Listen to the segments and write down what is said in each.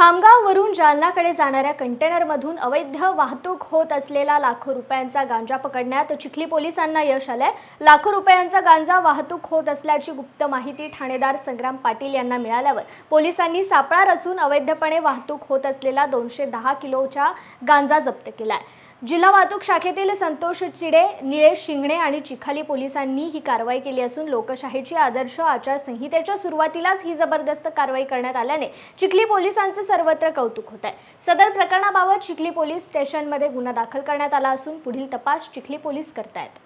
खामगाववरून जालनाकडे जाणाऱ्या कंटेनरमधून अवैध वाहतूक होत असलेला लाखो रुपयांचा गांजा पकडण्यात चिखली पोलिसांना यश आलंय। लाखो रुपयांचा गांजा वाहतूक होत असल्याची गुप्त माहिती ठाणेदार संग्राम पाटील यांना मिळाल्यावर पोलिसांनी सापळा रचून अवैधपणे वाहतूक होत असलेला 210 किलोचा गांजा जप्त केलाय। जिल्हा वाहतूक शाखेतील संतोष चिडे, निलेश शिंगणे आणि चिखली पोलिसांनी ही कारवाई केली असून लोकशाहीची आदर्श आचारसंहितेच्या सुरुवातीलाच ही जबरदस्त कारवाई करण्यात आल्याने चिखली पोलिसांचे सर्वत्र कौतुक होत आहे। सदर प्रकरणाबाबत चिखली पोलीस स्टेशनमध्ये गुन्हा दाखल करण्यात आला असून पुढील तपास चिखली पोलीस करतायत।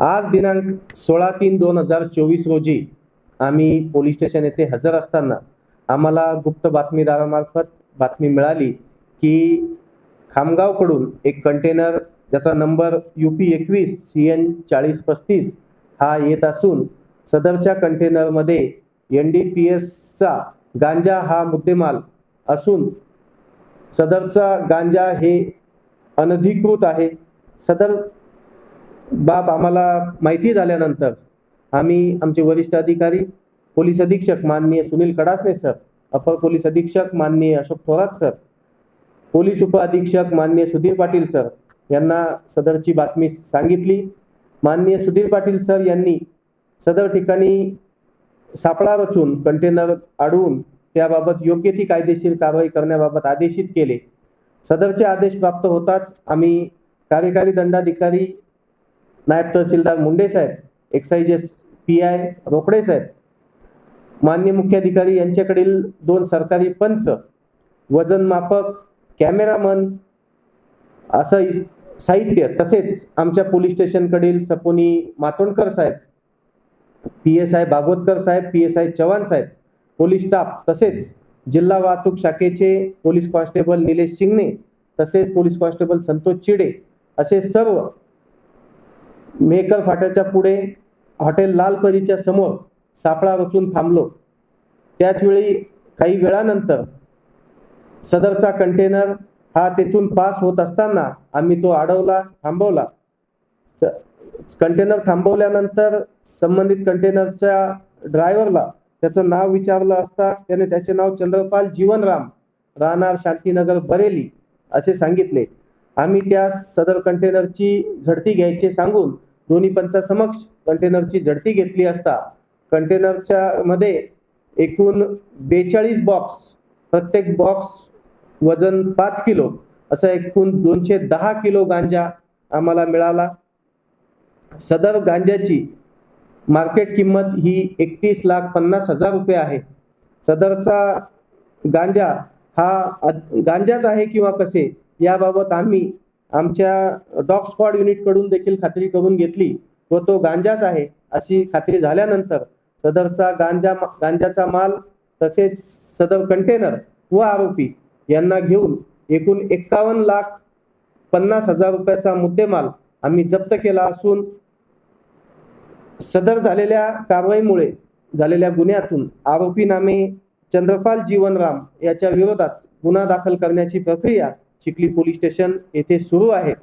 आज दिनांक 16/3/2024 रोजी आम्ही पोलीस स्टेशन येथे हजर असताना आम्हाला गुप्त बातमीदारामार्फत बातमी मिळाली की खामगावकडून एक कंटेनर ज्याचा नंबर UP 21 CN 4035 हा येत असून सदरच्या कंटेनरमध्ये NDPSचा गांजा हा मुद्देमाल असून सदरचा गांजा हे अनधिकृत आहे। सदर बाब आम्हाला माहिती झाल्यानंतर आम्ही आमचे वरिष्ठ अधिकारी पोलीस अधीक्षक माननीय सुनील कडासने सर, अपर पोलीस अधीक्षक माननीय अशोक थोरात सर, पोलीस उप अधीक्षक माननीय सुधीर पाटील सर यांना सदरची बातमी सांगितली। माननीय सुधीर पाटील सर यांनी सदर ठिकाणी सापळा रचून कंटेनर अडवून त्याबाबत योग्य ती कायदेशीर कारवाई करण्याबाबत आदेशित केले। सदरचे आदेश प्राप्त होताच आम्ही कार्यकारी दंडाधिकारी नायब तहसीलदार मुंडे साहेब, एक्साइज PI रोकडे साहेब, माननीय मुख्याधिकारी यांच्याकडील 2 सरकारी पंच, वजन मापक, कॅमेरामन असं साहित्य, तसेच आमच्या पोलीस स्टेशनकडील सपोनी मातोंडकर साहेब, PSI भागवतकर साहेब, PSI चव्हाण साहेब, पोलीस स्टाफ, तसेच जिल्हा वाहतूक शाखेचे पोलीस कॉन्स्टेबल निलेश शिंगणे, तसेच पोलीस कॉन्स्टेबल संतोष चिडे असे सर्व मेहकर फाट्याच्या पुढे हॉटेल लालपरीच्या समोर सापळा रचून थांबलो। त्याच वेळी काही वेळानंतर सदरचा कंटेनर हा तेथून पास होत असताना आम्ही तो अडवला, थांबवला। कंटेनर थांबवल्यानंतर संबंधित कंटेनरच्या ड्रायव्हरला त्याचं नाव विचारलं असता त्याने त्याचे नाव चंद्रपाल जीवनराम, राहणार शांतीनगर बरेली असे सांगितले। आम्ही त्या सदर कंटेनरची झडती घ्यायचे सांगून दोन्ही पंचासमक्ष कंटेनरची झडती घेतली असता कंटेनरच्या मध्ये एकूण 42 बॉक्स, प्रत्येक बॉक्स वजन 5 किलो असा एकूण 210 किलो गांजा आम्हाला मिळाला। सदर गांजाची मार्केट किंमत ही 31,50,000 रुपये आहे। सदरचा गांजा हा गांजाच आहे किंवा कसे याबाबत आम्ही आमच्या डॉग स्क्वॉड युनिट कडून देखील खात्री करून घेतली व तो गांजाच आहे अशी खात्री झाल्यानंतर सदरचा गांजाचा माल तसेच सदर कंटेनर व आरोपी यांना घेऊन एकूण 51,50,000 रुपयाचा मुद्देमाल आम्ही जप्त केला असून सदर झालेल्या कारवाईमुळे झालेल्या गुन्ह्यातून आरोपी नामे चंद्रपाल जीवनराम याच्या विरोधात गुन्हा दाखल करण्याची प्रक्रिया चिखली पोलीस स्टेशन येथे सुरू आहे।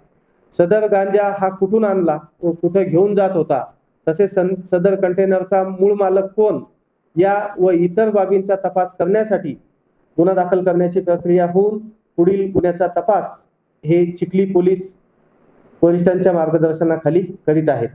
सदर गांजा हा कुठून आणला व कुठे घेऊन जात होता, तसेच सदर कंटेनरचा मूळ मालक कोण या व इतर बाबींचा तपास करण्यासाठी गुन्हा दाखल करण्याची प्रक्रिया होऊन पुढील गुन्ह्याचा तपास हे चिखली पोलीस वरिष्ठांच्या मार्गदर्शनाखाली करीत आहेत।